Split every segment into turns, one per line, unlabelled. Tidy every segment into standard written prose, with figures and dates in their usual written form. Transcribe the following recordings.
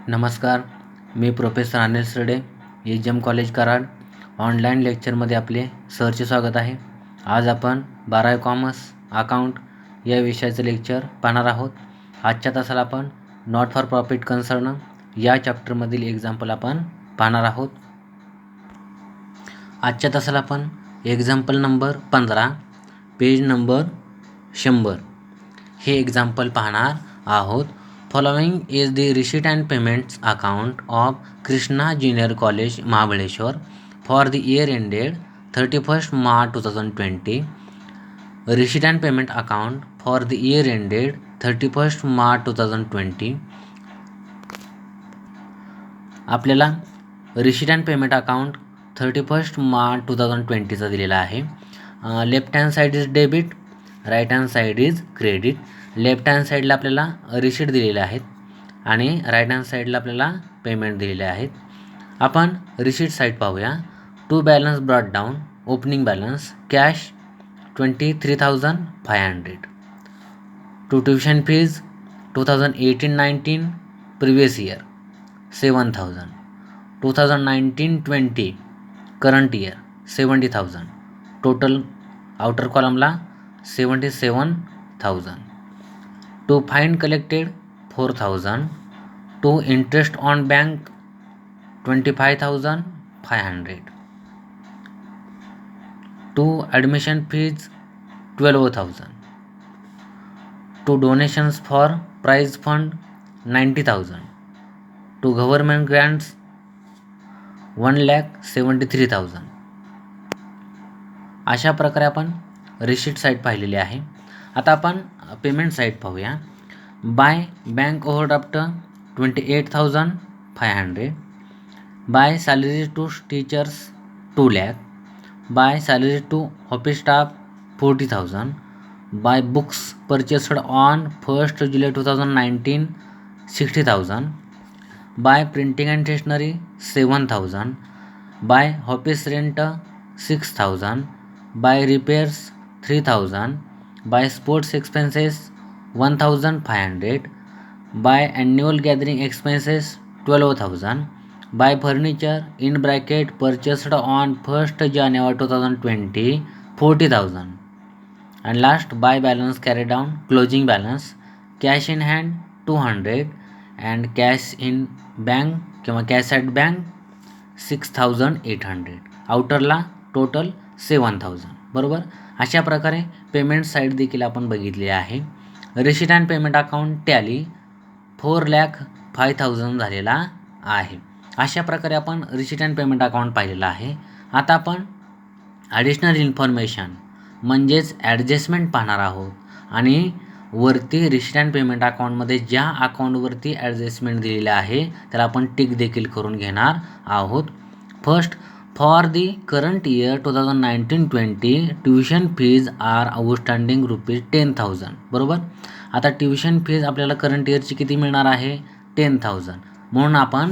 नमस्कार, मी प्रोफेसर अनिल सरडे, HM. College Karad. Online लेक्चरमध्ये आपले सहर्ष स्वागत आहे. आज आपण 12वी कॉमर्स अकाउंट या विषयाचं लेक्चर पाहणार आहोत. आजच्या तासाला आपण नॉट फॉर प्रॉफिट कन्सर्न या चॅप्टरमधील एक्झाम्पल आपण पाहणार आहोत. आजच्या तासाला आपण एक्झाम्पल नंबर 15 पेज नंबर 100 हे एक्झाम्पल पाहणार आहोत. Following is the receipt and payments account of Krishna Junior College, Mahabaleshwar for the year ended 31st March 2020. Receipt and payment account for the year ended 31st March 2020. आपल्याला receipt and payment account 31st March 2020चा दिलेला आहे. Left hand side is debit, right hand side is credit. Left hand साईडला आपल्याला receipt दिलेले आहेत आणि right hand साईडला आपल्याला पेमेंट दिलेले आहेत. आपण रिसीट साईड पाहूया. To balance brought down. Opening balance cash 23,500. To tuition fees 2018-19 previous year 7,000. 2019-20 current year 70,000. Total outer कॉलमला 77,000. To fine collected 4,000. To interest on bank 25,500. To admission fees 12,000. To donations for prize fund 90,000. To government grants 1,73,000. अशा प्रकारे आपण receipt side पाहिलेली आहे. आता आपण payment side पाहूया. By bank overdraft 28,500. By salary to teachers 2 lakh. By salary to office staff 40,000. By books purchased on 1st July 2019 60,000. By printing and stationery 7,000. By office rent 6,000. By repairs 3,000. By sports expenses 1,500. By annual gathering expenses 12,000. By furniture in bracket purchased on 1st January 2020 40,000. And last by balance carry down closing balance cash in hand 200 and cash in bank किंवा cash at bank 6,800. आउटरला total 7,000. बरोबर. अशा प्रकारे payment side देखील आपण बघितली आहे. Receipt and payment account tally 4,05,000 झालेला आहे. अशा प्रकारे आपण रिसीट अँड पेमेंट अकाउंट पाहिलेला आहे. आता आपण ॲडिशनल इन्फॉर्मेशन म्हणजेच ॲडजस्टमेंट पाहणार आहोत आणि वरती रिसीट अँड पेमेंट अकाउंटमध्ये ज्या अकाउंटवरती ॲडजस्टमेंट दिलेले आहे त्याला आपण टिक देखील करून घेणार आहोत. First, for the current year 2019-20 tuition fees are outstanding ₹10,000. बरोबर. आता ट्युशन फीज आपल्याला करंट इयरची किती मिळणार आहे 10,000. म्हणून आपण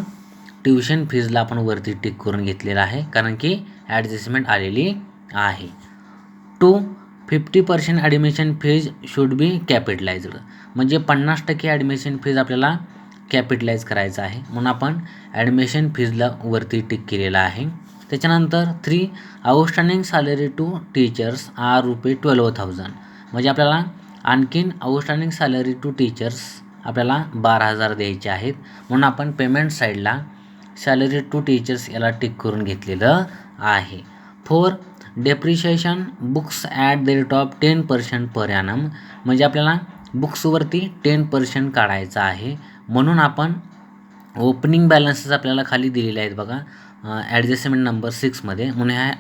ट्युशन फीजला आपण वरती टिक करून घेतलेला आहे कारण की ॲडजस्टमेंट आलेली आहे. 2, 50% ॲडमिशन फीज शुड बी कॅपिटलाइज्ड. म्हणजे 50% ॲडमिशन फीज आपल्याला कॅपिटलाइज करायचं आहे म्हणून आपण ॲडमिशन फीजला वरती टिक केलेला आहे. त्याच्यानंतर 3, outstanding salary to teachers are ₹12,000. म्हणजे आपल्याला आणखीन आउटस्टँडिंग सॅलरी टू टीचर्स आपल्याला 12,000 द्यायचे आहेत म्हणून आपण पेमेंट साईडला सॅलरी टू टीचर्स याला टिक करून घेतलेलं आहे. 4, depreciation books at the rate of 10% per annum. म्हणजे आपल्याला बुक्सवरती 10% काढायचं आहे म्हणून आपण ओपनिंग बॅलन्सेस आपल्याला खाली दिलेले आहेत बघा ॲडजस्टमेंट नंबर 6मध्ये. म्हणून ह्या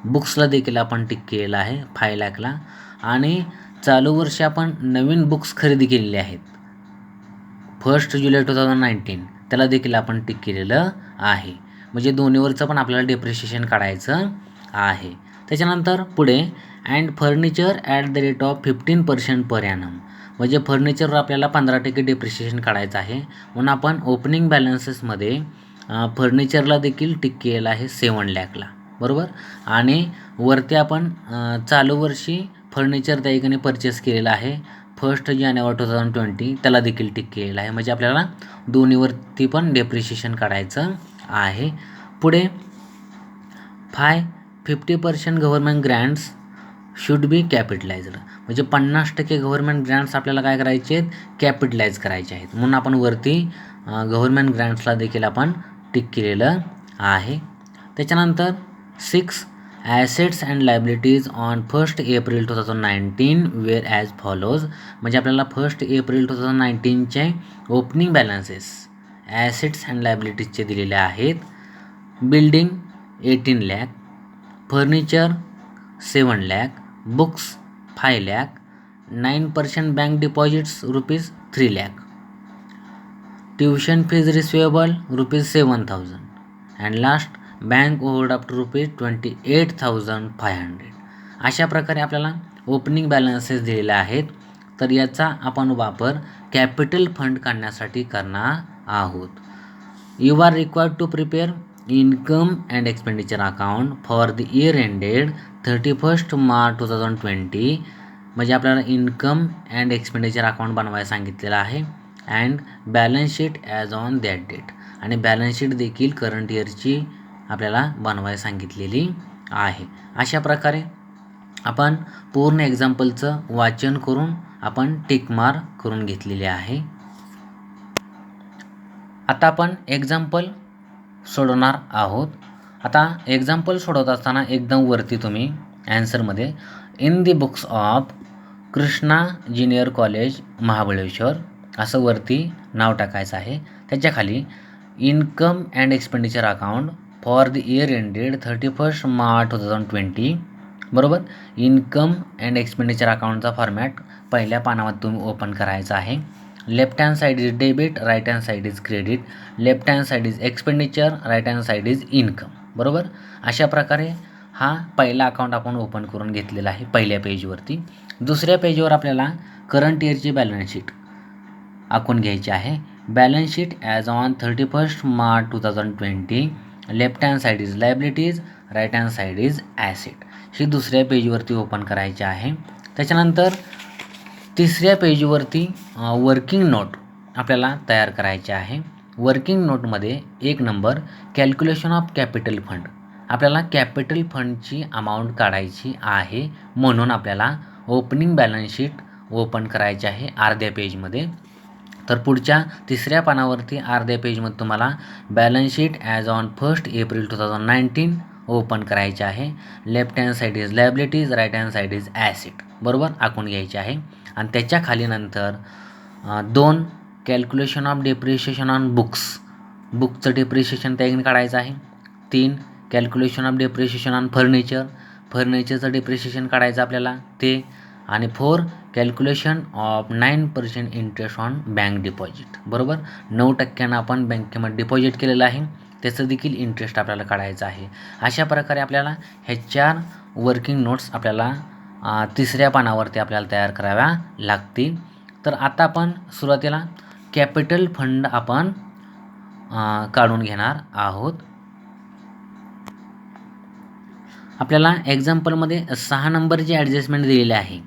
बुक्सला देखील आपण टिक केलेलं आहे 5 लाखला. आणि चालू वर्षी आपण नवीन बुक्स खरेदी केलेले आहेत 1st July 2019 त्याला देखील आपण टिक केलेलं आहे. म्हणजे दोन्हीवरचं पण आपल्याला डेप्रिशिएशन काढायचं आहे. त्याच्यानंतर पुढे and furniture at the rate of 15% per annum. म्हणजे फर्निचरवर आपल्याला 15% डेप्रिशिएशन काढायचं आहे म्हणून आपण ओपनिंग बॅलन्सेसमध्ये फर्निचरला देखील टिक केलेलं आहे 7 लाखला. बरोबर. आणि वरती आपण चालू वर्षी फर्निचर त्या ठिकाणी परचेस केलेलं आहे 1 जानेवारी 2020 त्याला देखील टिक केलेलं आहे. म्हणजे आपल्याला दोन्हीवरती पण डेप्रिशिएशन काढायचं आहे. पुढे 50% गव्हर्नमेंट ग्रँट्स शुड बी कॅपिटलाइज्ड, म्हणजे 50% गव्हर्नमेंट ग्रँट्स आपल्याला काय करायचे आहेत, कॅपिटलाइज करायचे आहेत. म्हणून आपण वरती गव्हर्नमेंट ग्रँट्सला देखील आपण टिक केलेलं आहे. त्याच्यानंतर 6 assets and liabilities on 1 April 2019 were as follows, म्हणजे आपल्याला 1 एप्रिल 2019चे ओपनिंग बॅलन्सेस ॲसेट्स अँड लायबिलिटीजचे दिलेले आहेत. Building 18 lakh, furniture 7 lakh, books 5 lakh, 9% bank deposits ₹3 lakh, tuition fees receivable ₹7,000 and last bank overdraft ₹28,500. अशा प्रकारे आपल्याला ओपनिंग बॅलन्सेस दिलेले आहेत. तर याचा आपण वापर कॅपिटल फंड काढण्यासाठी करणार आहोत. You are required to prepare income and expenditure account for the year ended 31 March 2020, म्हणजे आपल्याला इन्कम अँड एक्सपेंडिचर अकाउंट बनवायला सांगितलेलं आहे. And balance sheet as on that date, आणि बॅलन्स शीट देखील करंट इयरची आपल्याला बनवायला सांगितलेली आहे. अशा प्रकारे आपण पूर्ण एक्झाम्पलचं वाचन करून आपण टिक मार्क करून घेतलेले आहे. आता आपण एक्झाम्पल सोडवणार आहोत. आता एक्झाम्पल सोडवत असताना एकदम वरती तुम्ही ॲन्सरमध्ये in the books of Krishna junior college Mahabaleshwar असं वरती नाव टाकायचं आहे. त्याच्याखाली income and expenditure account for the year ended 31 March 2020, बरोबर. इन्कम अँड एक्सपेंडिचर अकाउंटचा फॉर्मॅट पहिल्या पानावर तुम्ही ओपन करायचा आहे. Left hand side is debit, right hand side is credit, left hand side is expenditure, right hand side is income, बरोबर. अशा प्रकारे हा पहिला अकाउंट आपण ओपन करून घेतलेला आहे पहिल्या पेजवरती. दुसऱ्या पेजवर आपल्याला करंट इयरची बॅलन्स शीट आखून घ्यायची आहे. Balance sheet as on 31 March 2020, left hand side is liabilities, right hand side is asset, ही दुसऱ्या पेजवरती ओपन करायची आहे. त्याच्यानंतर तिसऱ्या पेजवरती वर्किंग नोट आपल्याला तयार करायचे आहे. वर्किंग नोटमध्ये 1 number calculation of capital fund, आपल्याला कॅपिटल फंडची अमाऊंट काढायची आहे. म्हणून आपल्याला ओपनिंग बॅलन्स शीट ओपन करायचे आहे अर्ध्या पेजमध्ये. तर पुढच्या तिसऱ्या पानावरती अर्ध्या पेजमध्ये तुम्हाला balance sheet as on 1 April 2019 open करायचे आहे. Left hand side is liabilities, right hand side is asset, बरोबर आखून घ्यायचे आहे. आणि त्याच्या खाली नंतर 2 calculation of depreciation on books, बुकचं डेप्रिशिएशन त्याने काढायचं आहे. 3 calculation of depreciation on furniture, फर्निचरचं डेप्रिशिएशन काढायचं आपल्याला ते. आणि 4 calculation of 9% interest on bank deposit, बरोबर. 9% आपण बँकेमध्ये डिपॉझिट केलेलं आहे, त्याचं देखील इंटरेस्ट आपल्याला काढायचं आहे. अशा प्रकारे आपल्याला हे 4 वर्किंग नोट्स आपल्याला तिसऱ्या पानावरती आपल्याला तयार कराव्या लागतील. तर आता आपण सुरुवातीला कॅपिटल फंड आपण काढून घेणार आहोत. आपल्याला एक्झाम्पलमध्ये 6 नंबरचे ॲडजस्टमेंट दिलेले आहे,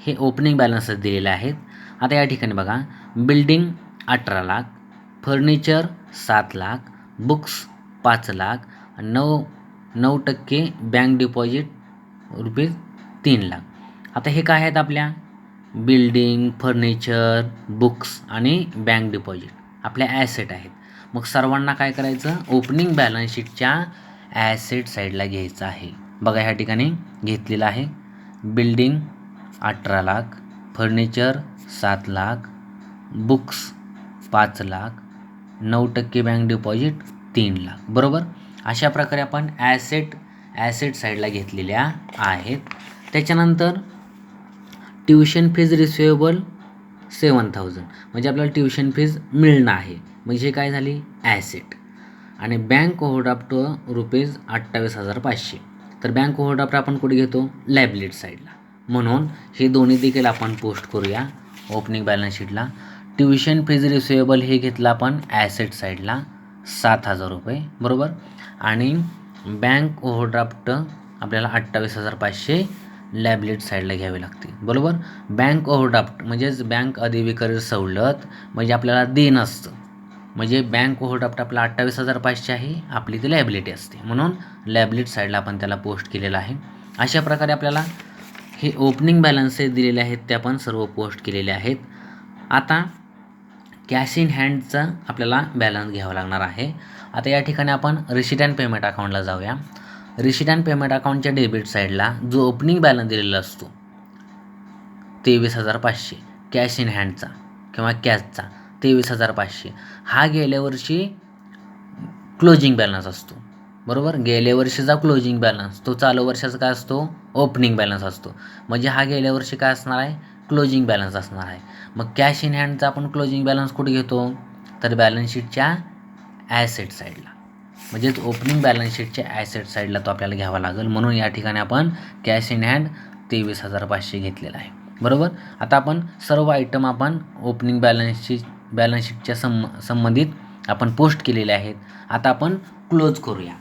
हे ओपनिंग बॅलन्सेस दिलेले आहेत. आता या ठिकाणी बघा, building 18 lakh, furniture 7 lakh, books 5 lakh, 9% bank deposit ₹3 lakh. आता हे काय आहेत, आपल्या बिल्डिंग, फर्निचर, बुक्स आणि बँक डिपॉझिट आपल्या ॲसेट आहेत. मग सर्वांना काय करायचं, ओपनिंग बॅलन्स शीटच्या ॲसेट साईडला घ्यायचं आहे. बघा ह्या ठिकाणी घेतलेलं आहे. Building 18 lakh, furniture 7 lakh, books 5 lakh, 9% bank deposit 3 lakh, बरोबर. अशा प्रकारे आपण ॲसेट साईडला घेतलेल्या आहेत. त्याच्यानंतर ट्युशन फीज रिसिवेबल 7,000, म्हणजे आपल्याला ट्युशन फीज मिळणं आहे, म्हणजे हे काय झाली ॲसेट. आणि बँक ओव्हरड्राफ्ट ₹28,500, तर बँक ओव्हरड्राफ्ट आपण कुठे घेतो, लायबिलिटी साईडला. म्हणून हे दोन्ही देखील आपण पोस्ट करूया ओपनिंग बॅलन्स शीटला. ट्युशन फीज रिसिवेबल हे घेतलं आपण ॲसेट साईडला ₹7,000, बरोबर. आणि बँक ओव्हरड्राफ्ट आपल्याला 28,500 लॅबिलिटी साईडला घ्यावी लागते, बरोबर. बँक ओव्हरड्राफ्ट म्हणजेच बँक अधिविक्री सवलत म्हणजे आपल्याला देणं असतं. म्हणजे बँक ओव्हरड्राफ्ट आपला 28,500 आहे, आपली ती लॅबिलिटी असते, म्हणून लॅबिलिटी साईडला आपण त्याला पोस्ट केलेलं आहे. अशा प्रकारे आपल्याला हे ओपनिंग बॅलन्सेस दिलेले आहेत ते आपण सर्व पोस्ट केलेले आहेत. आता कॅश इन हँडचा आपल्याला बॅलन्स घ्यावा लागणार आहे. आता या ठिकाणी आपण रिसीट अँड पेमेंट अकाउंटला जाऊया. रिसीट अँड पेमेंट अकाउंटच्या डेबिट साईडला जो ओपनिंग बॅलन्स दिलेला असतो 23,500 कॅश इन हँडचा किंवा कॅशचा 23,500 हा गेल्या वर्षी क्लोजिंग बॅलन्स असतो, बरोबर. गेल्या वर्षीचा क्लोजिंग बॅलन्स तो चालू वर्षाचा काय असतो, ओपनिंग बॅलन्स असतो. म्हणजे हा गेल्या वर्षी काय असणार आहे, क्लोजिंग बॅलन्स असणार आहे. मग कॅश इन हँडचा आपण क्लोजिंग बॅलन्स कुठे घेतो, तर बॅलन्स शीटच्या ॲसेट साईडला, म्हणजेच ओपनिंग बॅलन्स शीटच्या ॲसेट साईडला तो आपल्याला घ्यावा लागेल. म्हणून या ठिकाणी आपण कॅश इन हँड 23,500 घेतलेला आहे, बरोबर. आता आपण सर्व आयटम आपण ओपनिंग बॅलन्स शीटच्या संबंधित आपण पोस्ट केलेले आहेत. आता आपण क्लोज करूया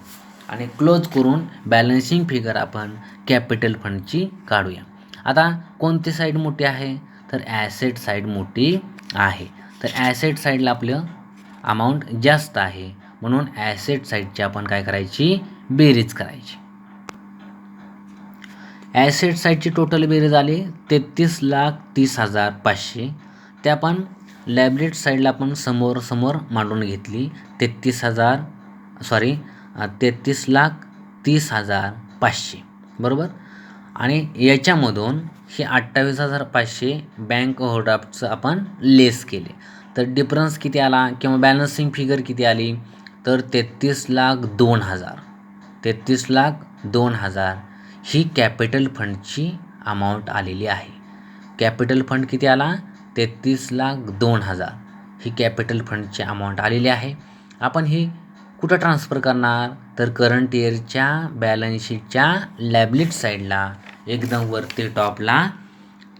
आणि क्लोज करून बॅलन्सिंग फिगर आपण कॅपिटल फंडची काढूया. आता कोणती साईड मोठी आहे, तर ॲसेट साईड मोठी आहे. तर ॲसेट साईडला आपलं अमाऊंट जास्त आहे, म्हणून ॲसेट साईडची आपण काय करायची, बेरीज करायची. ॲसेट साईडची टोटल बेरीज आली 33,30,500. ते आपण लॅबिलिटी साईडला आपण समोर मांडून घेतली 33,30,500, बरोबर. आणि याच्यामधून हे 28,500 बँक ओव्हरड्राफ्टचं आपण लेस केले. तर डिफरन्स किती आला किंवा बॅलन्सिंग फिगर किती आली, तर 33,02,000. 33,02,000 ही कॅपिटल फंडची अमाऊंट आलेली आहे. कॅपिटल फंड किती आला, 33,02,000 ही कॅपिटल फंडची अमाऊंट आलेली आहे. आपण ही कुठं ट्रान्सफर करणार, तर करंट इयरच्या बॅलन्स शीटच्या लॅबिलिटी साईडला एकदम वरती टॉपला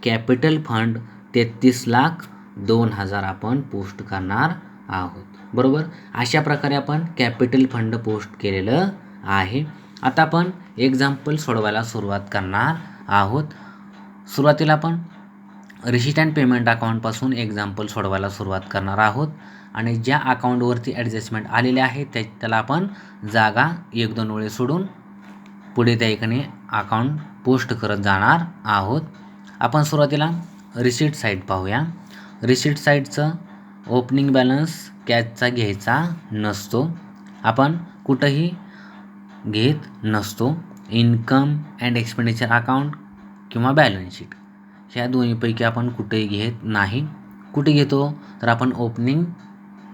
कॅपिटल फंड 33,02,000 आपण पोस्ट करणार आहोत, बरोबर. अशा प्रकारे आपण कॅपिटल फंड पोस्ट केलेलं आहे. आता आपण एक्झाम्पल सोडवायला सुरुवात करणार आहोत. सुरुवातीला आपण रिसीट अँड पेमेंट अकाउंटपासून एक्झाम्पल सोडवायला सुरुवात करणार आहोत आणि ज्या अकाउंटवरती ॲडजस्टमेंट आलेले आहे त्याला आपण जागा 1-2 वेळे सोडून पुढे त्या ठिकाणी अकाउंट पोस्ट करत जाणार आहोत. आपण सुरुवातीला रिसीट साईड पाहूया. रिसीट साईडचं ओपनिंग बॅलन्स कॅशचा घ्यायचा नसतो, आपण कुठंही घेत नसतो. इन्कम अँड एक्सपेंडिचर अकाउंट किंवा बॅलन्स शीट ह्या दोन्हीपैकी आपण कुठेही घेत नाही. कुठे घेतो, तर आपण ओपनिंग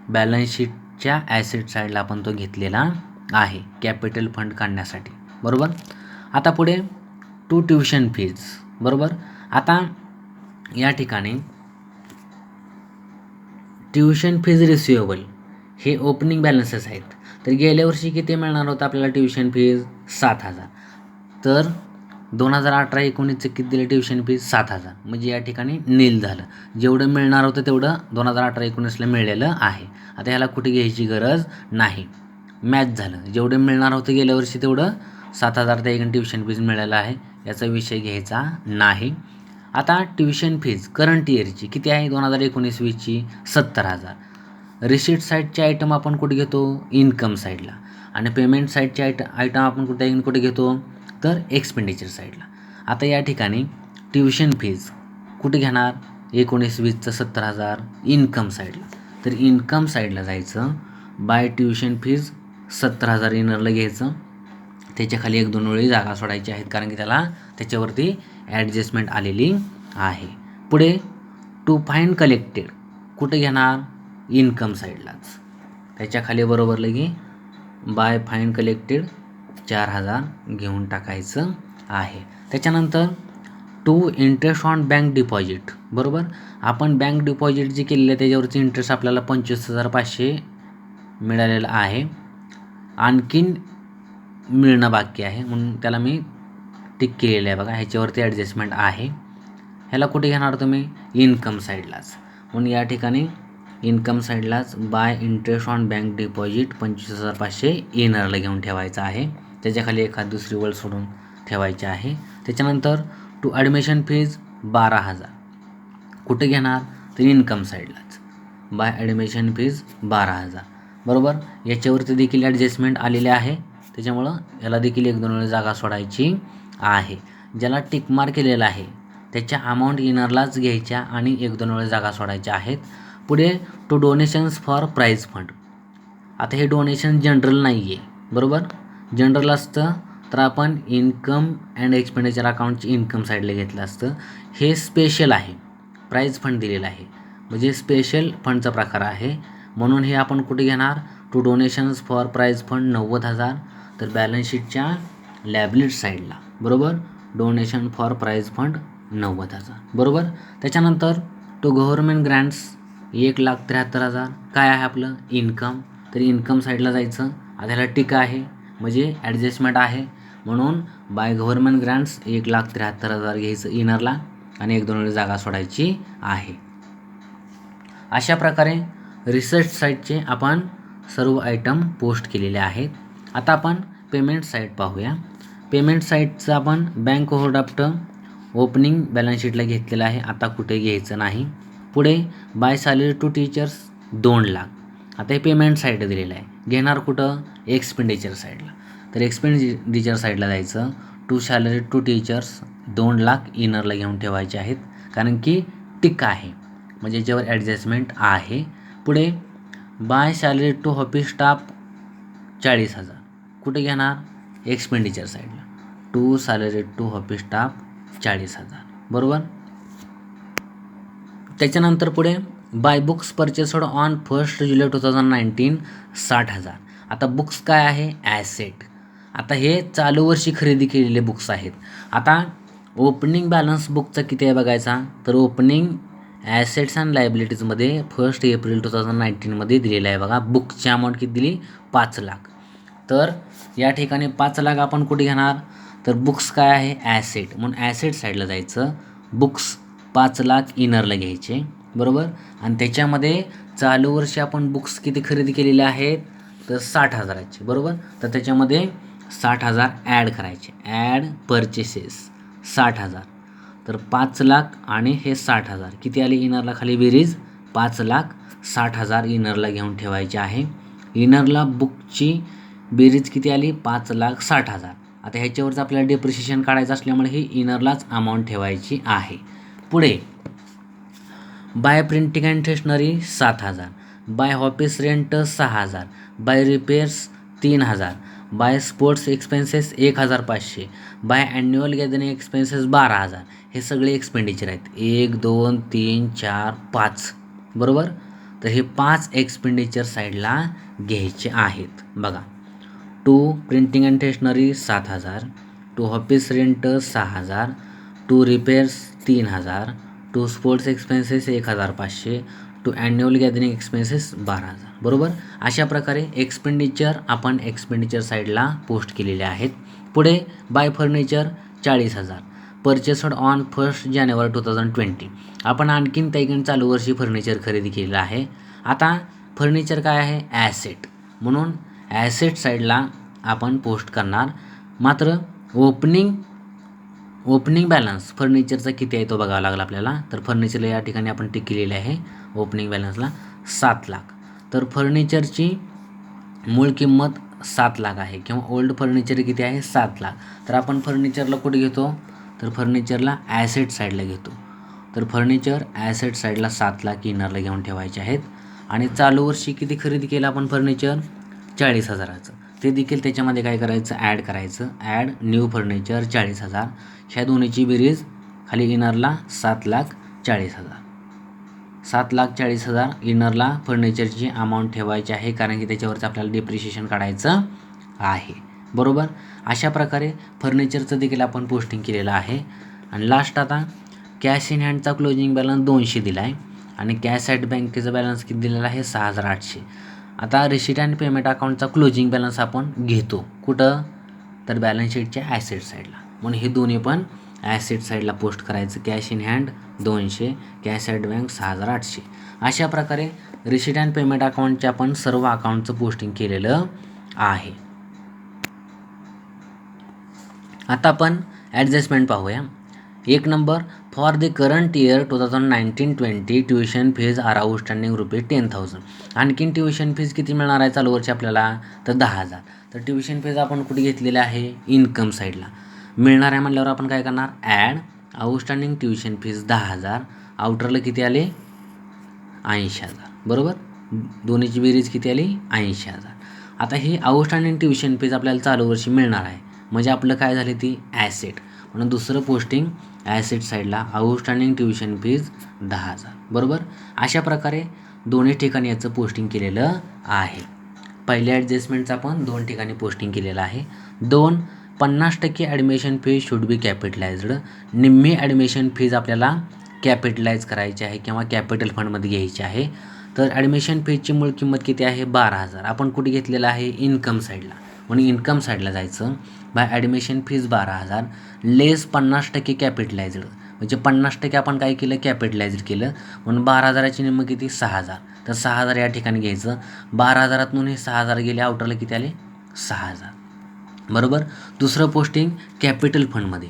बॅलन्स शीटच्या ॲसेट साईडला आपण तो घेतलेला आहे कॅपिटल फंड काढण्यासाठी, बरोबर. आता पुढे टू ट्युशन फीज, बरोबर. आता या ठिकाणी ट्युशन फीज रिसिवेबल हे ओपनिंग बॅलन्सेस आहेत. तर गेल्या वर्षी किती मिळणार होतं आपल्याला ट्युशन फीज, 7,000. तर 2018-19चं किती दिलं ट्युशन फीज, 7,000. म्हणजे या ठिकाणी नील झालं. जेवढं मिळणार होतं तेवढं 2018-19ला मिळालेलं आहे. आता ह्याला कुठे घ्यायची गरज नाही, मॅच झालं. जेवढं मिळणार होतं गेल्या वर्षी तेवढं 7,000 त्या ठिकाणी ट्युशन फीज मिळालेलं आहे, याचा विषय घ्यायचा नाही. आता ट्युशन फीज करंट इयरची किती आहे, 2019-20ची 70,000. रिसीट साईडचे आयटम आपण कुठे घेतो, इन्कम साईडला. आणि पेमेंट साईडचे आयटम आपण कुठे घेतो, तर एक्सपेंडिचर साईडला. आता या ठिकाणी ट्युशन फीज कुठे घेणार, 19-20चं 70,000 इन्कम साईडला. तर इन्कम साईडला जायचं, बाय ट्युशन फीज 70,000 इनरला घ्यायचं. त्याच्याखाली 1-2 वेळी जागा सोडायची आहेत, कारण की त्याला त्याच्यावरती ॲडजस्टमेंट आलेली आहे. पुढे टू फाईन कलेक्टेड कुठे घेणार, इन्कम साईडलाच. त्याच्याखाली बरोबर लगी बाय फाईन कलेक्टेड 4,000 घेऊन टाकायचं आहे. त्याच्यानंतर to interest on bank deposit, बरोबर. आपण बँक डिपॉझिट जी केलेली आहे त्याच्यावरची इंटरेस्ट आपल्याला 25,500 मिळालेलं आहे. आणखीन मिळणं बाकी आहे, म्हणून त्याला मी टिक केलेलं आहे बघा, ह्याच्यावरती ॲडजस्टमेंट आहे. ह्याला कुठे घेणार तुम्ही, इन्कम साईडलाच. म्हणून या ठिकाणी इन्कम साईडलाच bye interest on bank deposit 25,500 इनरला घेऊन ठेवायचं आहे. त्याच्याखाली एखाद दुसरी वळ सोडून ठेवायची आहे. त्याच्यानंतर टू ॲडमिशन फीज 12,000. कुठे घेणार तर इन्कम साईडलाच. By admission fees 12,000. बरोबर. याच्यावरती देखील ॲडजस्टमेंट आलेले आहे, त्याच्यामुळं याला देखील 1-2 वेळा जागा सोडायची आहे. ज्याला टिकमार्क केलेला आहे त्याच्या अमाऊंट इनरलाच घ्यायच्या आणि 1-2 वेळा जागा सोडायच्या आहेत. पुढे to donations for prize fund. आता हे डोनेशन जनरल नाही आहे. बरोबर. जनरल असतं तर आपण इन्कम अँड एक्सपेंडिचर अकाउंटची इन्कम साईडला घेतलं असतं. हे स्पेशल आहे, प्राईज फंड दिलेलं आहे, म्हणजे स्पेशल फंडचा प्रकार आहे. म्हणून हे आपण कुठे घेणार to donations for prize fund 90,000. तर बॅलन्स शीटच्या लॅबिलिटी साईडला. बरोबर. Donation for prize fund 90,000. बरोबर. त्याच्यानंतर टू गव्हर्नमेंट ग्रँट्स 1,73,000. काय आहे आपलं इन्कम, तर इन्कम साईडला जायचं. आता ह्याला टीका आहे म्हणजे ॲडजस्टमेंट आहे, म्हणून बाय गव्हर्नमेंट ग्रँट्स 1,73,000 घ्यायचं इनरला आणि 1-2 वेळी जागा सोडायची आहे. अशा प्रकारे रिसर्च साईटचे आपण सर्व आयटम पोस्ट केलेले आहेत. आता आपण पेमेंट साईट पाहूया. पेमेंट साईटचं आपण बँक ओव्हरड्राफ्ट ओपनिंग बॅलन्स शीटला घेतलेलं आहे, आता कुठे घ्यायचं नाही. पुढे बाय सॅलरी टू टीचर्स 2,00,000. आता हे पेमेंट साईड दिलेलं आहे, घेणार कुठं एक्सपेंडिचर साईडला. तर एक्सपेंडिचर साईडला जायचं. टू सॅलरी टू टीचर्स 2,00,000 इनरला घेऊन ठेवायचे आहेत, कारण की टिका आहे म्हणजे याच्यावर ॲडजस्टमेंट आहे. पुढे by salary to office staff 40,000. कुठे घेणार एक्सपेंडिचर साईडला. To salary to office staff 40,000. बरोबर. त्याच्यानंतर पुढे by books purchased on 1 July 2019 60,000. आता बुक्स काय आहे ॲसेट. आता हे चालू वर्षी खरेदी केलेले बुक्स आहेत. आता ओपनिंग बॅलन्स बुकचा किती आहे बघायचा, तर ओपनिंग ॲसेट्स अँड लायबिलिटीजमध्ये 1 एप्रिल 2019 दिलेलं आहे बघा. बुकची अमाऊंट किती दिली 5,00,000. तर या ठिकाणी 5,00,000 आपण कुठे घेणार तर बुक्स काय आहे ॲसेट, म्हणून ॲसेट साईडला जायचं. बुक्स 5,00,000 इनरला घ्यायचे. बरोबर. आणि त्याच्यामध्ये चालू वर्षी आपण बुक्स किती खरेदी केलेले आहेत तर 60,000चे. बरोबर. तर त्याच्यामध्ये 60,000 ॲड करायचे. Add purchases 60,000. तर 5,00,000 आणि हे 60,000 किती आले इनरला खाली बेरीज 5,60,000 इनरला घेऊन ठेवायचे आहे. इनरला बुकची बेरीज किती आली 5,60,000. आता ह्याच्यावरच आपल्याला डेप्रिशिएशन काढायचं असल्यामुळे ही इनरलाच अमाऊंट ठेवायची आहे. पुढे by printing and stationery 7,000. By office rent 6,000. By repairs 3,000. By sports expenses 1,500. By annual gathering expenses 12,000. हे सगळे एक्सपेंडिचर आहेत 1, 2, 3, 4, 5. बरोबर. तर हे 5 एक्सपेंडिचर साईडला घ्यायचे आहेत बघा. To printing and stationery 7,000. To office rent 6,000. To repairs 3,000. To sports expenses 1,500. To annual gathering expenses 12,000. बरोबर. अशा प्रकारे एक्सपेंडिचर आपण एक्सपेंडिचर साईडला पोस्ट केलेले आहेत. पुढे बाय फर्निचर 40,000. परचेस्ड ऑन 1 जानेवारी 2020. आपण आणखीन त्याकडे चालू वर्षी फर्निचर खरेदी केलेलं आहे. आता फर्निचर काय आहे ॲसेट, म्हणून ॲसेट साईडला आपण पोस्ट करणार. मात्र ओपनिंग बॅलन्स फर्निचरचा किती आहे तो बघावा लागला आपल्याला. तर फर्निचरला या ठिकाणी आपण टिक केलेली आहे ओपनिंग बॅलन्सला 7,00,000. तर फर्निचरची मूळ किंमत 7,00,000 आहे किंवा ओल्ड फर्निचर किती आहे 7,00,000. तर आपण फर्निचरला कुठे घेतो तर फर्निचरला ॲसेट साईडला घेतो. तर फर्निचर ॲसेट साईडला 7,00,000 इनरला घेऊन ठेवायचे आहेत. आणि चालू वर्षी किती खरेदी केलं आपण फर्निचर 40,000चं, ते देखील त्याच्यामध्ये काय करायचं ॲड करायचं. Add new furniture 40,000. ह्या दोन्हीची बेरीज खाली इनरला 7,40,000. 7,40,000 इनरला फर्निचरची अमाऊंट ठेवायची आहे, कारण की त्याच्यावरच आपल्याला डिप्रिशिएशन काढायचं आहे. बरोबर. अशा प्रकारे फर्निचरचं देखील आपण पोस्टिंग केलेलं आहे. आणि लास्ट आता कॅश इन हँडचा क्लोजिंग बॅलन्स 200 दिला आहे आणि कॅश ॲट बँकेचा बॅलन्स किती दिलेला आहे 6,800. आता रिसीट अँड पेमेंट अकाउंटचा क्लोजिंग बॅलन्स आपण घेतो कुठं तर बॅलन्स शीटच्या ॲसेट साईडला. म्हणून हे दोन्ही पण ॲसेट साईडला पोस्ट करायचं. Cash in hand 200, cash at bank 6,800. अशा प्रकारे रिसीट अँड पेमेंट अकाउंटच्या आपण सर्व अकाउंटचं पोस्टिंग केलेलं आहे. आता आपण ॲडजस्टमेंट पाहूया. एक number, for the current year 2019-20 tuition fees are outstanding ₹10,000. आणखीन ट्युशन फीज किती मिळणार आहे चालू वर्षी आपल्याला, तर 10,000. तर ट्युशन फीज आपण कुठे घेतलेली आहे, इन्कम साईडला मिळणार आहे म्हटल्यावर आपण काय करणार, ॲड आउटस्टँडिंग ट्युशन फीज 10,000, आउटरला किती आले 80,000. बरोबर, दोन्हीची बेरीज किती आली 80,000. आता ही आउटस्टँडिंग ट्युशन फीज आपल्याला चालू वर्षी मिळणार आहे, म्हणजे आपलं काय झाली ती ॲसेट, म्हणून दुसरं पोस्टिंग ॲसेट साईडला आउटस्टँडिंग ट्युशन फीज 10,000. बरोबर, अशा प्रकारे दोन्ही ठिकाणी याचं पोस्टिंग केलेलं आहे. पहिल्या ॲडजस्टमेंटचं आपण 2 ठिकाणी पोस्टिंग केलेलं आहे. 2, 50% ॲडमिशन फीज शुड बी कॅपिटलाइज्ड. निम्मी ॲडमिशन फीज आपल्याला कॅपिटलाइज करायची आहे किंवा कॅपिटल फंडमध्ये घ्यायची आहे. तर ॲडमिशन फीजची मूळ किंमत किती आहे 12,000. आपण कुठे घेतलेलं आहे, इन्कम साईडला, म्हणून इन्कम साईडला जायचं. बाय ॲडमिशन फीज 12,000 लेस 50% कॅपिटलाइज्ड, म्हणजे 50% आपण काय केलं, कॅपिटलाइज्ड केलं, म्हणून 12,000ची निम्म किती 6,000. तर 6,000 या ठिकाणी घ्यायचं. 12,000तून हे 6,000 गेले, आउटरला किती आले 6,000. बरोबर, दुसरं पोस्टिंग कॅपिटल फंडमध्ये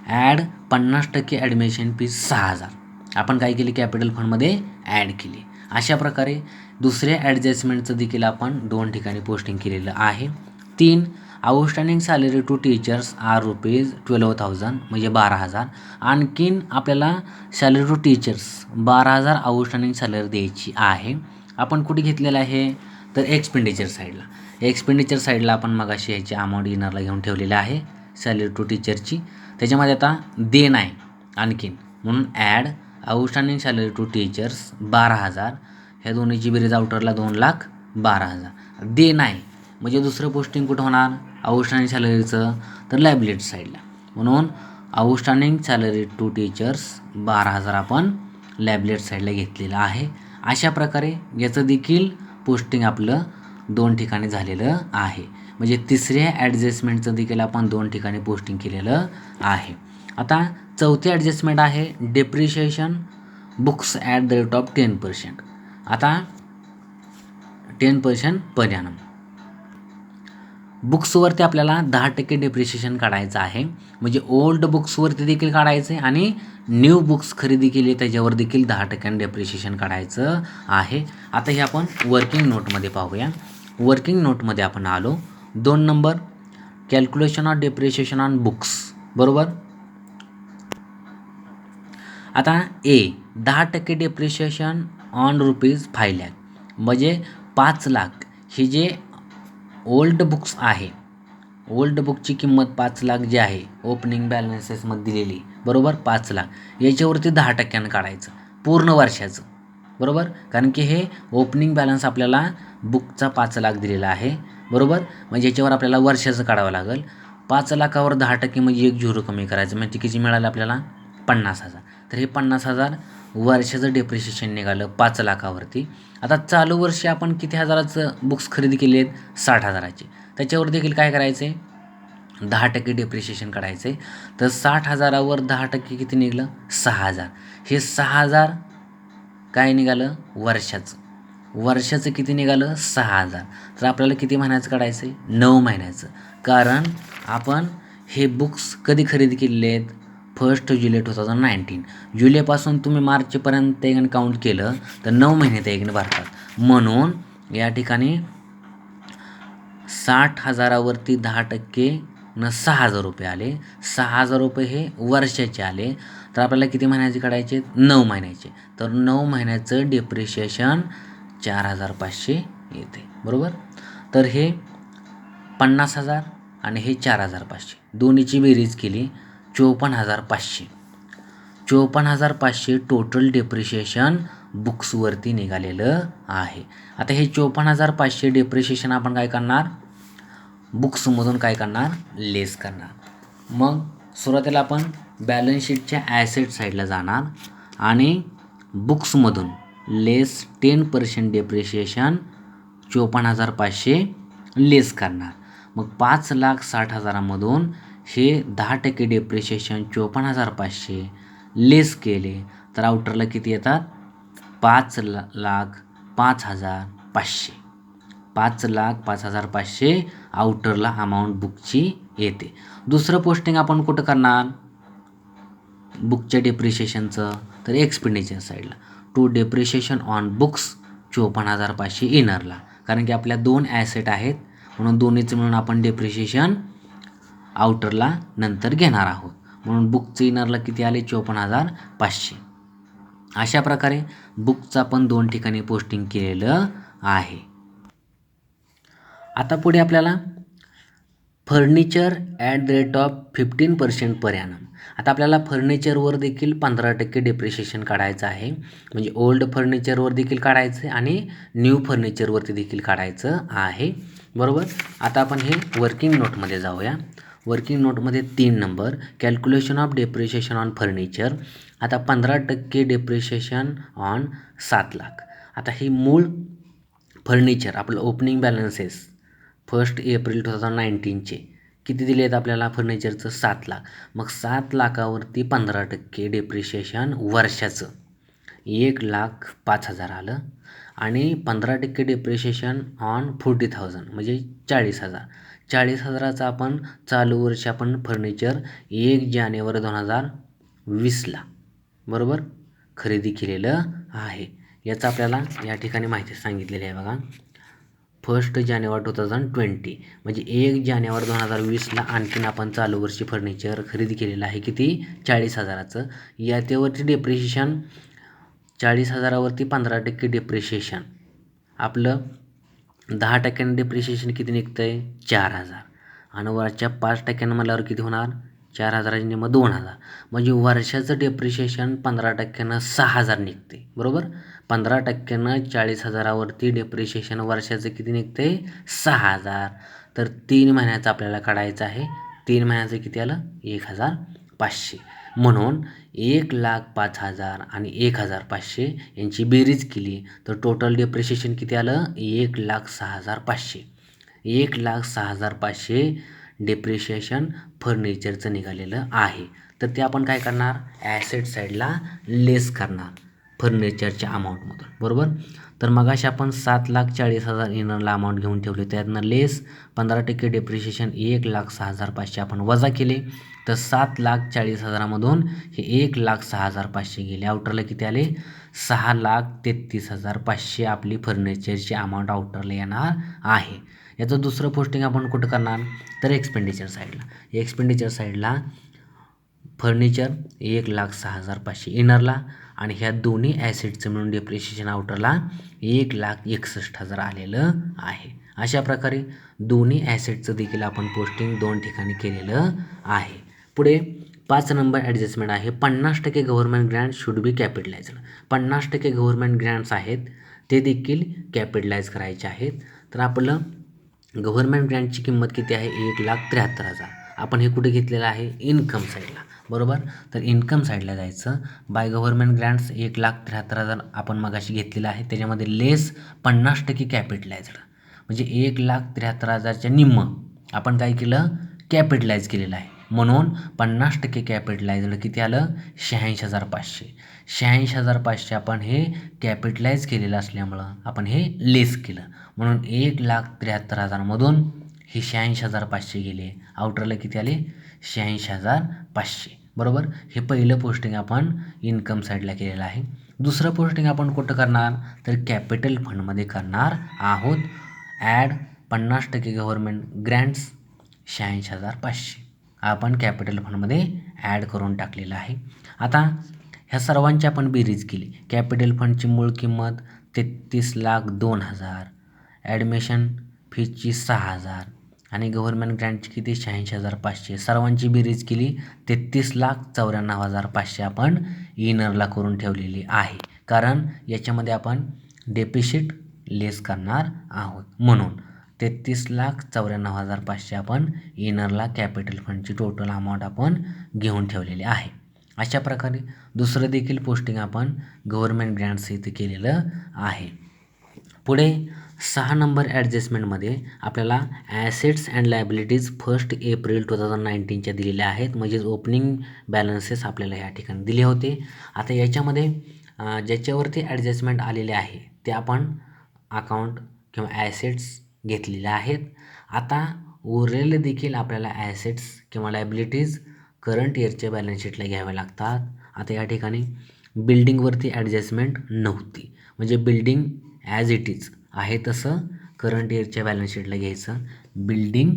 ॲड 50% ॲडमिशन फीज 6,000 आपण काय केली, कॅपिटल फंडमध्ये ॲड केली. अशा प्रकारे दुसऱ्या ॲडजस्टमेंटचं देखील आपण 2 ठिकाणी पोस्टिंग केलेलं आहे. 3, outstanding salary to teachers are ₹12,000 म्हणजे 12,000. आणखीन आपल्याला salary to teachers 12,000 outstanding salary द्यायची आहे. आपण कुठे घेतलेलं आहे, तर एक्सपेंडिचर साईडला. एक्सपेंडिचर साईडला आपण मगाशी याची अमाऊंट इनरला घेऊन ठेवलेली आहे सॅलरी टू टीचरची. त्याच्यामध्ये आता देण आहे आणखीन, म्हणून add outstanding salary to teachers 12,000, ह्या दोन्हीची बेरीज आउटरला 2,12,000. देण आहे म्हणजे दुसरं पोस्टिंग कुठं होणार, आउटस्टँडिंग सॅलरीचं, तर लायबिलिटी साईडला, म्हणून आउटस्टँडिंग सॅलरी टू टीचर्स 12,000 आपण लायबिलिटी साईडला घेतलेलं आहे. अशा प्रकारे याचं देखील पोस्टिंग आपलं 2 ठिकाणी झालेलं आहे. म्हणजे तिसऱ्या ॲडजस्टमेंटचं देखील आपण 2 ठिकाणी पोस्टिंग केलेलं आहे. आता चौथी ॲडजस्टमेंट आहे depreciation books at the rate of 10%. आता 10% पर ॲनम बुक्सवरती आपल्याला 10% डेप्रिशिएशन काढायचं आहे. म्हणजे ओल्ड बुक्सवरती देखील काढायचं आहे आणि न्यू बुक्स खरेदी केली त्याच्यावर देखील 10% डेप्रिशिएशन काढायचं आहे. आता हे आपण वर्किंग नोटमध्ये पाहूया. वर्किंग नोटमध्ये आपण आलो. 2 number, calculation of depreciation on books. बरोबर, आता 10% डेप्रिशिएशन ऑन ₹5 लाख, म्हणजे 5 लाख हे जे ओल्ड बुक्स आहे, ओल्ड बुकची किंमत 5 लाख जी आहे ओपनिंग बॅलन्सेसमध्ये दिलेली, बरोबर 5 लाख, याच्यावरती 10% काढायचं पूर्ण वर्षाचं. बरोबर, कारण की हे ओपनिंग बॅलन्स आपल्याला बुकचा 5 लाख दिलेला आहे. बरोबर, म्हणजे याच्यावर आपल्याला वर्षाचं काढावं लागेल. 5 लाखावर 10% म्हणजे 1 झिरो कमी करायचं, म्हणजे किती मिळालं आपल्याला 50,000. तर हे 50,000 वर्षाचं डेप्रिशिएशन निघालं 5 लाखावरती. आता चालू वर्षी आपण किती हजाराचं बुक्स खरेदी केले आहेत, 60,000चे. त्याच्यावर देखील काय करायचं आहे, 10% डेप्रिशिएशन काढायचं आहे. तर 60,000वर 10% किती निघालं 6,000. हे 6,000 काय निघालं वर्षाचं, वर्षाचं किती निघालं 6,000. तर आपल्याला किती महिन्याचं काढायचं आहे 9 महिन्याचं. कारण आपण हे बुक्स कधी खरेदी केलेले आहेत 1 जुलै 2019. जुलैपासून तुम्ही मार्चपर्यंत एक काउंट केलं तर 9 महिने ते एकने भरतात. म्हणून या ठिकाणी 60,000वरती 10% न 6,000 रुपये आले. 6,000 रुपये हे वर्षाचे आले. तर आपल्याला किती महिन्याचे काढायचे 9 महिन्याचे. तर 9 महिन्याचं डेप्रिशिएशन 4,500 येते. बरोबर, तर हे 50,000 आणि हे 4,500 दोन्हीची बेरीज केली 54,500. 54,500 टोटल डेप्रिशिएशन बुक्सवरती निघालेलं आहे. आता हे 54,500 डेप्रिशिएशन आपण काय करणार, बुक्समधून काय करणार, लेस करणार. मग सुरुवातीला आपण बॅलन्स शीटच्या ॲसेट साईडला जाणार आणि बुक्समधून लेस 10% डेप्रिशिएशन 54,500 लेस करणार. मग 5,60,000मधून हे 10% डेप्रिशिएशन 54,500 लेस केले तर आउटरला किती येतात 5,05,500. 5,05,500 आउटरला अमाऊंट बुकची येते. दुसरं पोस्टिंग आपण कुठं करणार, बुकच्या डेप्रिशिएशनचं, तर एक्सपेंडिचर साईडला टू डेप्रिशिएशन ऑन बुक्स 54,500 इनरला, कारण की आपल्या 2 ॲसेट आहेत म्हणून दोन्हीचं मिळून आपण डेप्रिशिएशन आउटरला नंतर घेणार आहोत. म्हणून बुकचं इनरला किती आले 54,500. अशा प्रकारे बुकचं आपण 2 ठिकाणी पोस्टिंग केलेलं आहे. आता पुढे आपल्याला furniture at the rate of 15% per annum. आता आपल्याला फर्निचरवर देखील 15% डेप्रिशिएशन काढायचं आहे. म्हणजे ओल्ड फर्निचरवर देखील काढायचं आहे आणि न्यू फर्निचरवरती देखील काढायचं आहे. बरोबर. आता आपण हे वर्किंग नोटमध्ये जाऊया. वर्किंग नोटमध्ये 3 number calculation of depreciation on furniture. आता 15% डेप्रिशिएशन ऑन 7 लाख. आता ही मूळ फर्निचर आपलं ओपनिंग बॅलन्सेस 1 एप्रिल 2019चे किती दिले आहेत आपल्याला फर्निचरचं 7 लाख. मग 7 लाखावरती 15% डेप्रिशिएशन वर्षाचं 1,05,000 आलं आणि 15% डेप्रिशिएशन ऑन 40,000 म्हणजे 40,000. 40,000चं आपण चालू वर्षी आपण फर्निचर 1 जानेवारी 2020ला बरोबर खरेदी केलेलं आहे. याचं आपल्याला या ठिकाणी माहिती सांगितलेली आहे बघा. 1 जानेवारी 2020 म्हणजे 1 जानेवारी 2020ला आणखीन आपण चालू वर्षी फर्निचर खरेदी केलेलं आहे किती 40,000चं. याच्यावरती डेप्रिशिएशन 40,000वरती 15% डेप्रिशिएशन आपलं 10% डेप्रिशिएशन किती निघतं आहे 4,000 आणि वरच्या 5% म्हणल्यावर किती होणार 4,000ची मग 2,000 म्हणजे वर्षाचं डेप्रिशिएशन 15%नं 6,000 निघते. बरोबर. 15%नं 40,000वरती डेप्रिशिएशन वर्षाचं किती निघते 6,000. तर 3 महिन्याचं आपल्याला काढायचं आहे. 3 महिन्याचं किती आलं 1,500. म्हणून 1,05,000 आणि 1,500 यांची बेरीज केली तर टोटल डेप्रिशिएशन किती आलं 1,06,500. 1,06,500 डेप्रिशिएशन फर्निचरचं निघालेलं आहे. तर ते आपण काय करणार ॲसेट साईडला लेस करणार फर्निचरच्या अमाऊंटमधून. बरोबर. तर मगाशी आपण 7,40,000 इनरला अमाऊंट घेऊन ठेवले त्यातनं लेस 15% डेप्रिशिएशन 1,06,500 आपण वजा केले. तर 7,40,000मधून हे 1,06,500 गेले. आउटरला किती आले 6,33,500 आपली फर्निचरची अमाऊंट आउटरला येणार आहे. याचं दुसरं पोस्टिंग आपण कुठं करणार तर एक्सपेंडिचर साईडला. एक्सपेंडिचर साईडला फर्निचर 1,06,500 इनरला आणि ह्या दोन्ही ॲसेटचं मिळून डेप्रिशिएशन आउटरला 1,61,000 आलेलं आहे. अशा प्रकारे दोन्ही ॲसेटचं देखील आपण पोस्टिंग 2 ठिकाणी केलेलं आहे. पुढे 5 नंबर ॲडजस्टमेंट आहे 50% government grant should be capitalised. 50% government grants आहेत ते देखील कॅपिटलाइज करायचे आहेत. तर आपलं गव्हर्नमेंट ग्रँटची किंमत किती आहे 1,73,000. आपण हे कुठे घेतलेलं आहे इन्कम साईडला. बरोबर. तर इन्कम साईडला जायचं. बाय गव्हर्नमेंट ग्रँट्स 1,73,000 आपण मगाशी घेतलेलं आहे. त्याच्यामध्ये लेस 50% कॅपिटलाइज्ड म्हणजे 1,73,000च्या निम्म आपण काय केलं कॅपिटलाइज केलेलं आहे. म्हणून 50% कॅपिटलाइज्ड किती आलं 86,500. 86,500 आपण हे कॅपिटलाइज केलेलं असल्यामुळं आपण हे लेस केलं. म्हणून 1,73,000मधून हे 86,500 गेले. आउटरला किती आले 86,500. बरोबर. हे पहिलं पोस्टिंग आपण इन्कम साईडला केलेलं आहे. दुसरं पोस्टिंग आपण कुठं करणार तर कॅपिटल फंडमध्ये करणार आहोत. ॲड 50% गव्हर्नमेंट ग्रँट्स 86,500 आपण कॅपिटल फंडमध्ये ॲड करून टाकलेलं आहे. आता ह्या सर्वांची आपण बेरीज केली. कॅपिटल फंडची मूळ किंमत 33,02,000 ॲडमिशन फीची 6,000 आणि गव्हर्नमेंट ग्रँटची किती 86,500. सर्वांची बेरीज केली 33,94,500 आपण इनरला करून ठेवलेली आहे. कारण याच्यामध्ये आपण डेप्रिशिएट लेस करणार आहोत. म्हणून 33,94,500 आपण इनरला कॅपिटल फंडची टोटल अमाऊंट आपण घेऊन ठेवलेली आहे. अशा प्रकारे दुसरं देखील पोस्टिंग आपण गव्हर्नमेंट ग्रँट्स इथे केलेलं आहे. पुढे 6 नंबर ॲडजस्टमेंटमध्ये आपल्याला ॲसेट्स अँड लायबिलिटीज 1 एप्रिल 2019च्या दिलेल्या आहेत. म्हणजेच ओपनिंग बॅलन्सेस आपल्याला या ठिकाणी दिले होते. आता याच्यामध्ये ज्याच्यावरती ॲडजस्टमेंट आलेले आहे ते आपण अकाउंट किंवा ॲसेट्स घेतलेले आहेत. आता उरलेले देखील आपल्याला ॲसेट्स किंवा लायबिलिटीज करंट इयरच्या बॅलन्स शीटला घ्याव्या लागतात. आता या ठिकाणी बिल्डिंगवरती ॲडजस्टमेंट नव्हती, म्हणजे बिल्डिंग ॲज इट इज आहे तसं करंट इयरच्या बॅलन्स शीटला घ्यायचं. बिल्डिंग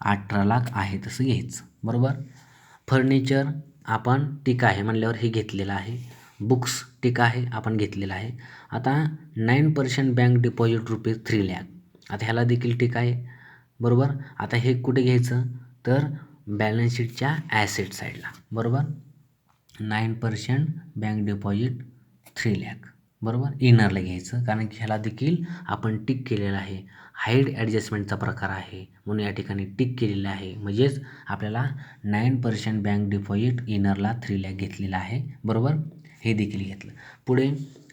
18 लाख आहे तसं घ्यायचं, बरोबर. फर्निचर आपण टीका आहे म्हणल्यावर हे घेतलेलं आहे. बुक्स टीका आहे आपण घेतलेलं आहे. आता 9% बँक डिपॉझिट ₹3 लाख, आता ह्याला देखील टीका आहे, बरोबर. आता हे कुठे घ्यायचं तर बॅलन्स शीटच्या ॲसेट साईडला, बरोबर. 9% बँक डिपॉझिट 3 लाख, बरोबर. इनरला घ्यायचं, कारण की ह्याला देखील आपण टिक केलेलं आहे. हाईड ॲडजस्टमेंटचा प्रकार आहे म्हणून या ठिकाणी टिक केलेलं आहे. म्हणजेच आपल्याला 9% बँक डिपॉझिट इनरला 3 लाख घेतलेला आहे, बरोबर. हे देखील घेतलं. पुढे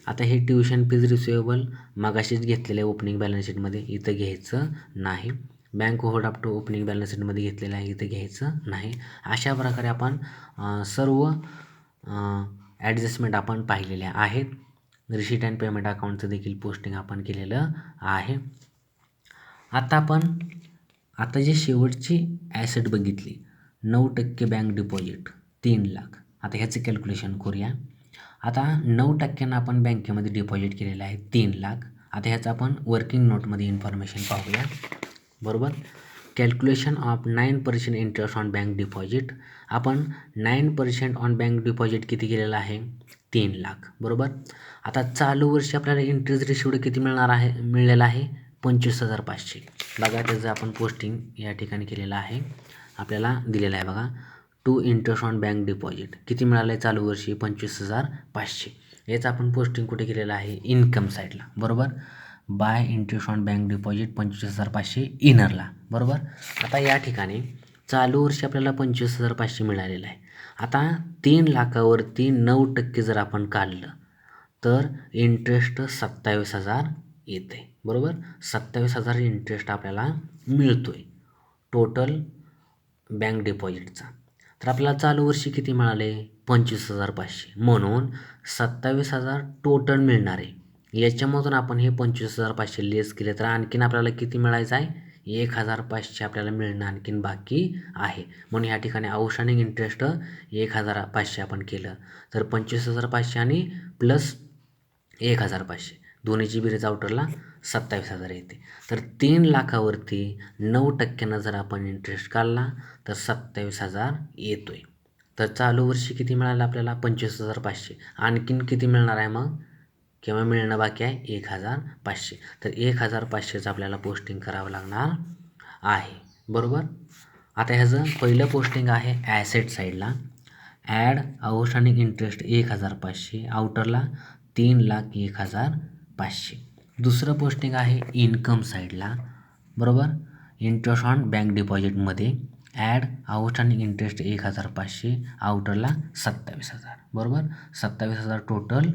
आता हे ट्युशन फीज रिसिवेबल मगाशीच घेतलेलं आहे ओपनिंग बॅलन्स शीटमध्ये, इथं घ्यायचं नाही. Bank overdraft up to opening balance शीटमध्ये घेतलेलं आहे, इथं घ्यायचं नाही. अशा प्रकारे आपण सर्व ॲडजस्टमेंट आपण पाहिलेल्या आहेत. रिसीट अँड पेमेंट अकाउंटचं देखील पोस्टिंग आपण केलेलं आहे. आता जी शेवटची ॲसेट बघितली 9% बँक डिपॉझिट 3 लाख. आता ह्याचं कॅल्क्युलेशन करूया. आता 9% आपण बँकेमध्ये डिपॉझिट केलेलं आहे 3 लाख. आता ह्याचं आपण वर्किंग नोटमध्ये इन्फॉर्मेशन पाहूया, बरोबर. Calculation of 9% interest on bank deposit. आपण 9% ऑन बँक डिपॉझिट किती केलेलं आहे 3 लाख, बरोबर. आता चालू वर्षी आपल्याला इंटरेस्ट रिसिव्ड किती मिळलेला आहे 25,500. बघा त्याचं आपण पोस्टिंग या ठिकाणी केलेलं आहे, आपल्याला दिलेलं आहे बघा. To interest on bank deposit किती मिळालं आहे चालू वर्षी 25,500. याचं आपण पोस्टिंग कुठे केलेलं आहे इन्कम साईडला, बरोबर. Bye interest on bank deposit 25,500 इनरला, बरोबर. आता या ठिकाणी चालू वर्षी आपल्याला 25,500 मिळालेलं आहे. आता 3 लाखावरती 9% जर आपण काढलं तर इंटरेस्ट 27,000 येते, बरोबर. 27,000 इंटरेस्ट आपल्याला मिळतो आहे टोटल बँक डिपॉझिटचा. तर आपल्याला चालू वर्षी किती मिळाले 25,500, म्हणून 27,000 टोटल मिळणार आहे. याच्यामधून आपण हे 25,500 लेस केले तर आणखीन आपल्याला किती मिळायचं आहे 1,500 आपल्याला मिळणं आणखीन बाकी आहे. म्हणून या ठिकाणी आउटस्टँडिंग इंटरेस्ट 1,500 आपण केलं तर 25,500 आणि प्लस 1,500 दोन्हीची बेरीज आउटरला 27,000 येते. तर 3 लाखावरती 9% जर आपण इंटरेस्ट काढला तर 27,000 येतो आहे. तर चालू वर्षी किती मिळालं आपल्याला 25,500, आणखीन किती मिळणार आहे मग किंवा मिळणं बाकी आहे 1,500. तर 1,500चं आपल्याला पोस्टिंग करावं लागणार आहे, बरोबर. आता ह्याचं पहिलं पोस्टिंग आहे ॲसेट साईडला. ॲड आउटस्टँडिंग इंटरेस्ट 1,500, आउटरला 3,01,500. दुसरं पोस्टिंग आहे इन्कम साईडला, बरोबर. इंटरेस्ट ऑन बँक डिपॉझिटमध्ये ॲड आउटस्टँडिंग इंटरेस्ट 1,500, आउटरला 27,000, बरोबर. 27,000 टोटल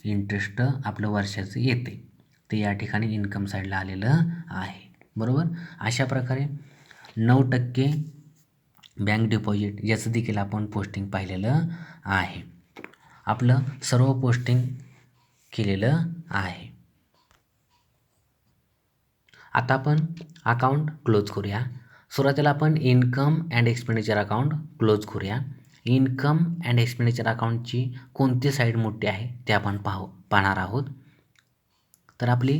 इंटरेस्ट आपलं वर्षाचं येते, ते या ठिकाणी इन्कम साईडला आलेलं आहे, बरोबर. अशा प्रकारे 9% बँक डिपॉझिट याचं देखील आपण पोस्टिंग पाहिलेलं आहे. आपलं सर्व पोस्टिंग केलेलं आहे. आता आपण अकाउंट क्लोज करूया. सुरुवातीला आपण income and expenditure account close करूया. इन्कम अँड एक्सपेंडिचर अकाउंटची कोणती साईड मोठी आहे ते आपण पाहणार आहोत. तर आपली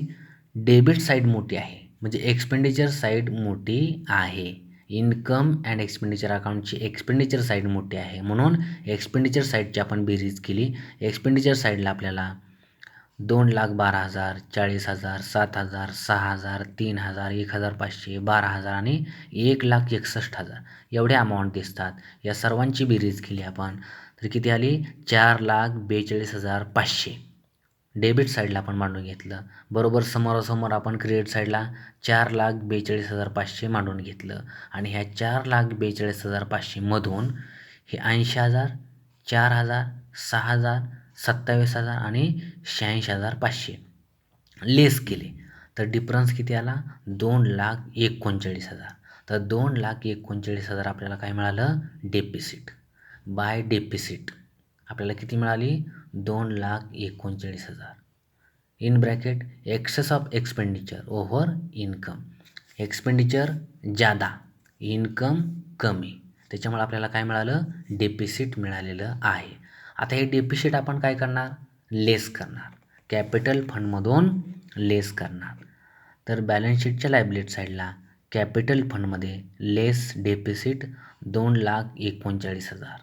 डेबिट साईड मोठी आहे, म्हणजे एक्सपेंडिचर साईड मोठी आहे. इन्कम अँड एक्सपेंडिचर अकाउंटची एक्सपेंडिचर साईड मोठी आहे, म्हणून एक्सपेंडिचर साईडची आपण बेरीज केली. एक्सपेंडिचर साईडला आपल्याला 2,12,000, 40,000, 7,000, 6,000, 3,000, 1,500, 12,000 आणि 1,61,000 एवढे अमाऊंट दिसतात. या सर्वांची बेरीज केली आपण तर किती आली 4,42,500. डेबिट साईडला आपण मांडून घेतलं, बरोबर. समोरासमोर आपण क्रेडिट साईडला 4,42,500 मांडून घेतलं आणि ह्या 4,42,500 मधून हे 80,000, 4,000, 6,000, 27,000 आणि 86,500 लेस केले तर डिफरन्स किती आला 2,39,000. तर 2,39,000 आपल्याला काय मिळालं डेफिसिट. बाय डेफिसिट आपल्याला किती मिळाली 2,39,000. In bracket excess of expenditure over income. Expenditure ज़्यादा इन्कम कमी, त्याच्यामुळे आपल्याला काय मिळालं, डेफिसिट मिळालेलं आहे. आता हे डेफिसिट आपण काय करणार, लेस करणार, कॅपिटल फंडमधून लेस करणार. तर बॅलन्स शीटच्या लायबिलिटी साईडला कॅपिटल फंडमध्ये लेस डेफिसिट 2,39,000.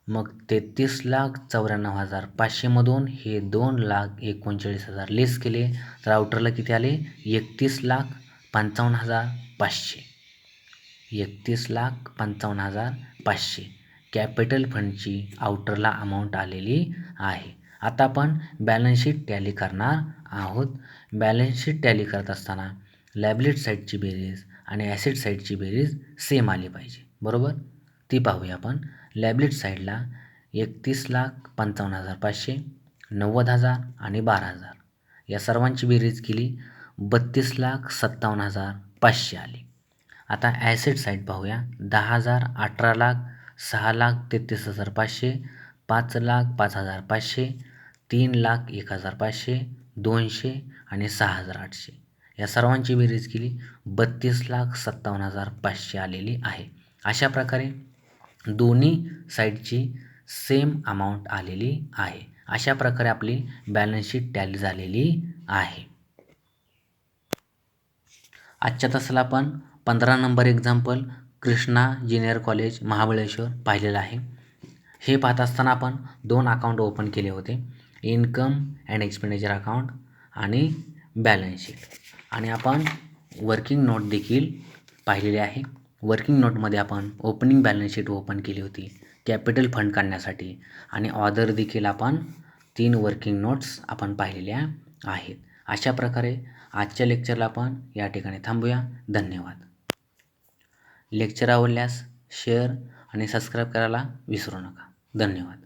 मग 33,94,500मधून हे 2,39,000 लेस केले तर आउटरला किती आले, 31,55,500. 31,55,500 कॅपिटल फंडची आउटरला अमाऊंट आलेली आहे. आता आपण बॅलन्स शीट टॅली करणार आहोत. बॅलन्स शीट टॅली करत असताना लायबिलिटी साईडची बेरीज आणि ॲसेट साईडची बेरीज सेम आली पाहिजे, बरोबर. ती पाहूया आपण. लायबिलिटी साईडला 31,55,500, 90,000 आणि 12,000 या सर्वांची बेरीज केली 32,57,500 आली. आता ॲसेट साईड पाहूया. 10,000, 18,00,000, 6,33,500, 5,00,000, 5,500, 3,00,000, 1,500, 200 आणि 6,800 या सर्वांची बेरीज केली 32,57,500 आलेली आहे. अशा प्रकारे दोन्ही साईडची सेम अमाऊंट आलेली आहे. अशा प्रकारे आपली बॅलन्स शीट टॅली झालेली आहे. आजच्या तासाला आपण 15 number example Krishna junior college Mahabaleshwar पाहिलेलं आहे. हे पाहत असताना आपण 2 अकाउंट ओपन केले होते, इन्कम अँड एक्सपेंडिचर अकाउंट आणि बॅलन्स शीट. आणि आपण वर्किंग नोट देखील पाहिलेली आहे. वर्किंग नोटमध्ये आपण ओपनिंग बॅलन्स शीट ओपन केली होती कॅपिटल फंड काढण्यासाठी आणि ऑदर देखील आपण 3 वर्किंग नोट्स आपण पाहिलेल्या आहेत. अशा प्रकारे आजच्या लेक्चरला आपण या ठिकाणी थांबूया. धन्यवाद. लेक्चर आवडल्यास शेअर आणि सबस्क्राईब करायला विसरू नका. धन्यवाद.